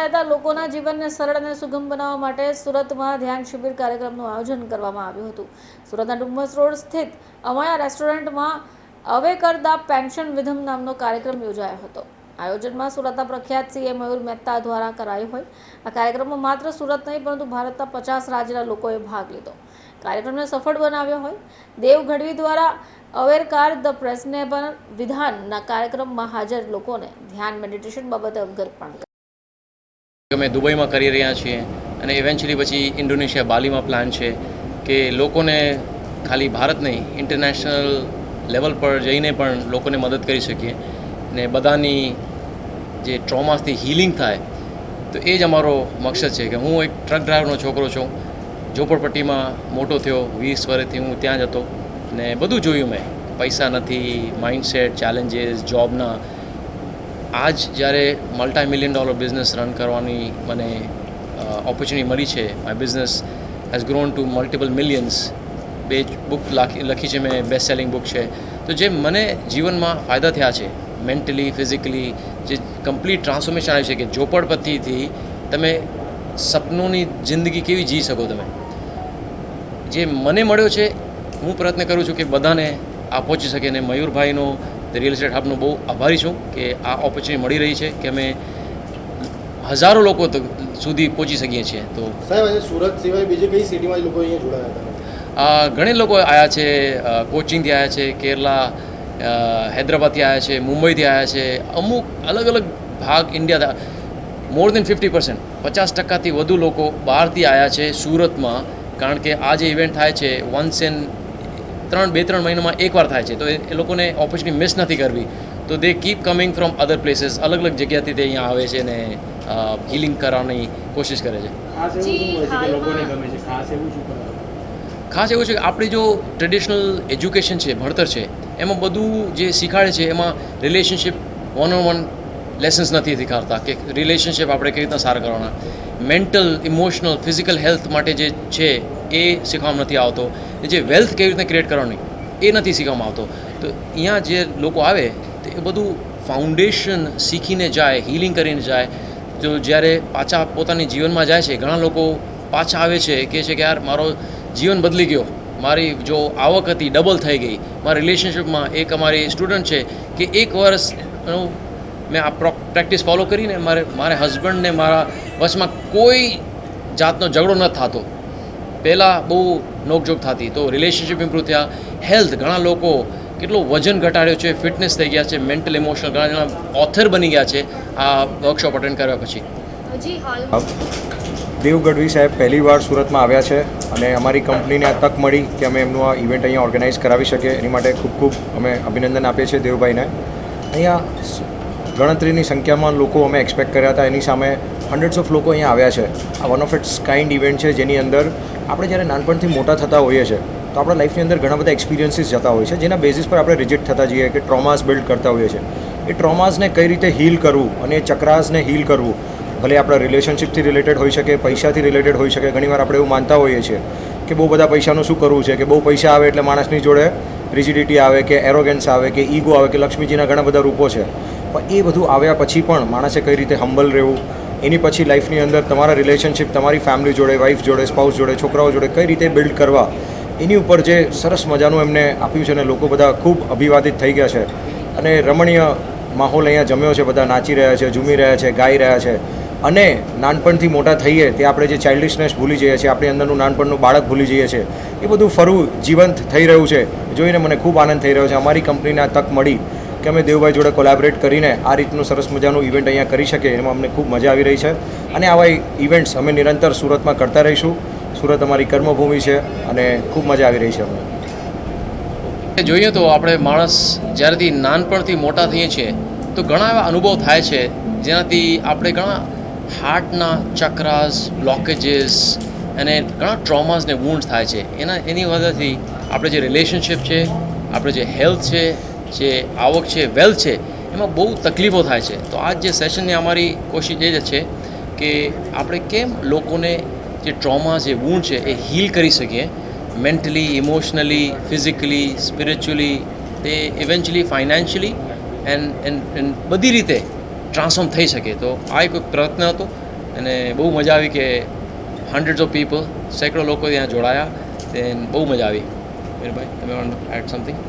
લોકોના જીવનને સરળ અને સુગમ બનાવવા માટે સુરતમાં ધ્યાન શિબિર કાર્યક્રમનું આયોજન કરવામાં આવ્યું હતું। સુરતના ડુમસ રોડ સ્થિત અમાયા રેસ્ટોરન્ટમાં અવેકર દ પેન્શન વિધમ નામનો કાર્યક્રમ યોજાયો હતો। આયોજનમાં સુરતના પ્રખ્યાત સીએ મયુર મહેતા દ્વારા કરાયું હોય। આ કાર્યક્રમમાં માત્ર સુરત નહીં પરંતુ ભારતના 50 રાજ્યના લોકોએ ભાગ લીધો। કાર્યક્રમને સફળ બનાવ્યો હોય। દેવ ગઢવી દ્વારા અવેરકાર ધ પ્રેઝનેબલ વિધાનના કાર્યક્રમમાં હાજર લોકોને ધ્યાન મેડિટેશન બાબતે અવગત પણ અમે દુબઈમાં કરી રહ્યા છીએ અને ઇવેન્ચ્યુઅલી પછી ઇન્ડોનેશિયા બાલીમાં પ્લાન છે કે લોકોને ખાલી ભારત નહીં ઇન્ટરનેશનલ લેવલ પર જઈને પણ લોકોને મદદ કરી શકીએ ને બધાની જે ટ્રોમાસથી હીલિંગ થાય તો એ જ અમારો મકસદ છે કે હું એક ટ્રક ડ્રાઈવરનો છોકરો છું। ઝોપડપટ્ટીમાં મોટો થયો 20 વર્ષથી હું ત્યાં જ હતો ને બધું જોયું મેં। પૈસા નથી, માઇન્ડસેટ, ચેલેન્જીસ, જોબના। आज જ્યારે $multi-million બિઝનેસ રન કરવાની મને ઓપોર્ચ્યુનિટી મળી છે। My business has grown to multiple millions. બે બુક લખી છે મેં, બેસ્ટ સેલિંગ બુક છે। તો જે મને જીવનમાં ફાયદા થયા છે મેન્ટલી, ફિઝિકલી, જે કમ્પ્લીટ ટ્રાન્સફોર્મેશન આવ્યું છે કે ઝોપડપટ્ટીથી તમે સપનોની જિંદગી કેવી જી શકો તમે, જે મને મળ્યો છે હું પ્રયત્ન કરું છું કે બધાને આ પહોંચી શકે। અને મયુરભાઈનો રિયલ એસ્ટેટ હબનો બહુ આભારી છું કે આ ઓપોર્ચ્યુનિટી મળી રહી છે કે અમે હજારો લોકો સુધી પહોંચી શકીએ છીએ। તો સાહેબ આજે સુરત સિવાય બીજી કઈ સિટીમાં લોકો અહીંયા જોડાયા હતા? ઘણા લોકો આવ્યા છે, કોચિંગથી આવ્યા છે, કેરલા, હૈદરાબાદથી આવ્યા છે, મુંબઈથી આવ્યા છે, અમુક અલગ અલગ ભાગ ઇન્ડિયા। મોર દેન 50%, 50%થી વધુ લોકો બહારથી આવ્યા છે સુરતમાં, કારણ કે આ જે ઇવેન્ટ થાય છે વન્સ એન 2-3 મહિનામાં એકવાર થાય છે। તો એ લોકોને ઓપોર્ચ્યુનિટી મિસ નથી કરવી। તો they keep coming from other places, અલગ અલગ જગ્યાથી તે અહીંયા આવે છે ને હિલિંગ કરવાની કોશિશ કરે છે। ખાસ એવું છે કે આપણી જો ટ્રેડિશનલ એજ્યુકેશન છે, ભણતર છે, એમાં બધું જે શીખવાડે છે એમાં રિલેશનશિપ વન લેસન્સ નથી શીખવાડતા કે રિલેશનશિપ આપણે કેવી રીતના સારા કરવાના। મેન્ટલ, ઇમોશનલ, ફિઝિકલ હેલ્થ માટે જે છે એ શીખવામાં નથી આવતો। જે વેલ્થ કેવી રીતે ક્રિએટ કરવાની એ નથી શીખવામાં આવતો। તો અહીંયા જે લોકો આવે તો એ બધું ફાઉન્ડેશન શીખીને જાય, હિલિંગ કરીને જાય। તો જ્યારે પાછા પોતાની જીવનમાં જાય છે, ઘણા લોકો પાછા આવે છે કહે છે કે યાર મારો જીવન બદલી ગયો, મારી જો આવક હતી ડબલ થઈ ગઈ। મારા રિલેશનશિપમાં એક અમારી સ્ટુડન્ટ છે કે 1 વર્ષનું મેં આ પ્રેક્ટિસ ફોલો કરીને મારે હસબન્ડને મારા વચમાં કોઈ જાતનો ઝઘડો ન થતો। પહેલાં બહુ નોકઝોક થતી, તો રિલેશનશિપ ઇમ્પ્રૂવ થયા। હેલ્થ, ઘણા લોકો કેટલો વજન ઘટાડ્યો છે, ફિટનેસ થઈ ગયા છે, મેન્ટલ, ઇમોશનલ, ઘણા જણા ઓથર બની ગયા છે આ વર્કશોપ અટેન્ડ કર્યા પછી। દેવ ગઢવી સાહેબ પહેલી વાર સુરતમાં આવ્યા છે અને અમારી કંપનીને આ તક મળી કે અમે એમનું આ ઇવેન્ટ અહીંયા ઓર્ગેનાઇઝ કરાવી શકીએ, એની માટે ખૂબ ખૂબ અમે અભિનંદન આપીએ છીએ દેવભાઈને। અહીંયા ગણતરીની સંખ્યામાં લોકો અમે એક્સપેક્ટ કર્યા હતા, એની સામે હન્ડ્રેડ્સ ઓફ લોકો અહીંયા આવ્યા છે। આ one of its kind event છે જેની અંદર આપણે જ્યારે નાનપણથી મોટા થતા હોઈએ છીએ તો આપણા લાઈફની અંદર ઘણા બધા એક્સપિરિયન્સીસ જતા હોય છે, જેના બેઝિસ પર આપણે રિજેક્ટ થતા જઈએ કે ટ્રોમાસ બિલ્ડ કરતા હોઈએ છીએ। એ ટ્રોમાસને કઈ રીતે હીલ કરવું અને એ ચક્રાસને હીલ કરવું, ભલે આપણા રિલેશનશિપથી રિલેટેડ હોઈ શકે, પૈસાથી રિલેટેડ હોઈ શકે। ઘણીવાર આપણે એવું માનતા હોઈએ છીએ કે બહુ બધા પૈસાનું શું કરવું છે, કે બહુ પૈસા આવે એટલે માણસની જોડે રિજિડિટી આવે, કે એરોગન્સ આવે, કે ઈગો આવે, કે લક્ષ્મીજીના ઘણા બધા રૂપો છે। પણ એ બધું આવ્યા પછી પણ માણસે કઈ રીતે હમ્બલ રહેવું, એની પછી લાઈફની અંદર તમારા રિલેશનશિપ તમારી ફેમિલી જોડે, વાઈફ જોડે, સ્પાઉસ જોડે, છોકરાઓ જોડે કઈ રીતે બિલ્ડ કરવા, એની ઉપર જે સરસ મજાનું એમને આપ્યું છે અને લોકો બધા ખૂબ અભિવાદિત થઈ ગયા છે। અને રમણીય માહોલ અહીંયા જમ્યો છે, બધા નાચી રહ્યા છે, ઝૂમી રહ્યા છે, ગાઈ રહ્યા છે। અને નાનપણથી મોટા થઈએ તે આપણે જે ચાઇલ્ડિશનેસ ભૂલી જઈએ છીએ, આપણી અંદરનું નાનપણનું બાળક ભૂલી જઈએ છીએ, એ બધું ફરવું જીવંત થઈ રહ્યું છે, જોઈને મને ખૂબ આનંદ થઈ રહ્યો છે। અમારી કંપનીને આ તક મળી કે અમે દેવભાઈ જોડે કોલેબરેટ કરીને આ રીતનું સરસ મજાનું ઇવેન્ટ અહીંયા કરી શકીએ, એમાં અમને ખૂબ મજા આવી રહી છે। અને આવા ઇવેન્ટ્સ અમે નિરંતર સુરતમાં કરતા રહીશું। સુરત અમારી કર્મભૂમિ છે અને ખૂબ મજા આવી રહી છે અમને। જોઈએ તો આપણે માણસ જ્યારેથી નાનપણથી મોટા થઈએ છીએ તો ઘણા એવા અનુભવ થાય છે જેનાથી આપણે ઘણા હાર્ટના ચક્રાસ, બ્લોકેજીસ અને ઘણા ટ્રોમાસને વૂન્ડ્સ થાય છે। એની વજહથી આપણે જે રિલેશનશિપ છે, આપણે જે હેલ્થ છે, જે આવક છે, વેલ્થ છે, એમાં બહુ તકલીફો થાય છે। તો આજ જે સેશનની અમારી કોશિશ એ જ છે કે આપણે કેમ લોકોને જે ટ્રોમા, જે વૂન્ડ છે એ હીલ કરી શકીએ, મેન્ટલી, ઇમોશનલી, ફિઝિકલી, સ્પિરિચ્યુઅલી, તે ઇવેન્ચ્યુઅલી ફાઇનાન્શિયલી એન્ડ બધી રીતે ટ્રાન્સફોર્મ થઈ શકે। તો આ એક પ્રયત્ન હતો અને બહુ મજા આવી કે હન્ડ્રેડ્સ ઓફ પીપલ સેંકડો લોકો ત્યાં જોડાયા તે બહુ મજા આવી. મીરભાઈ, તમે વોન્ટ એડ સમથિંગ?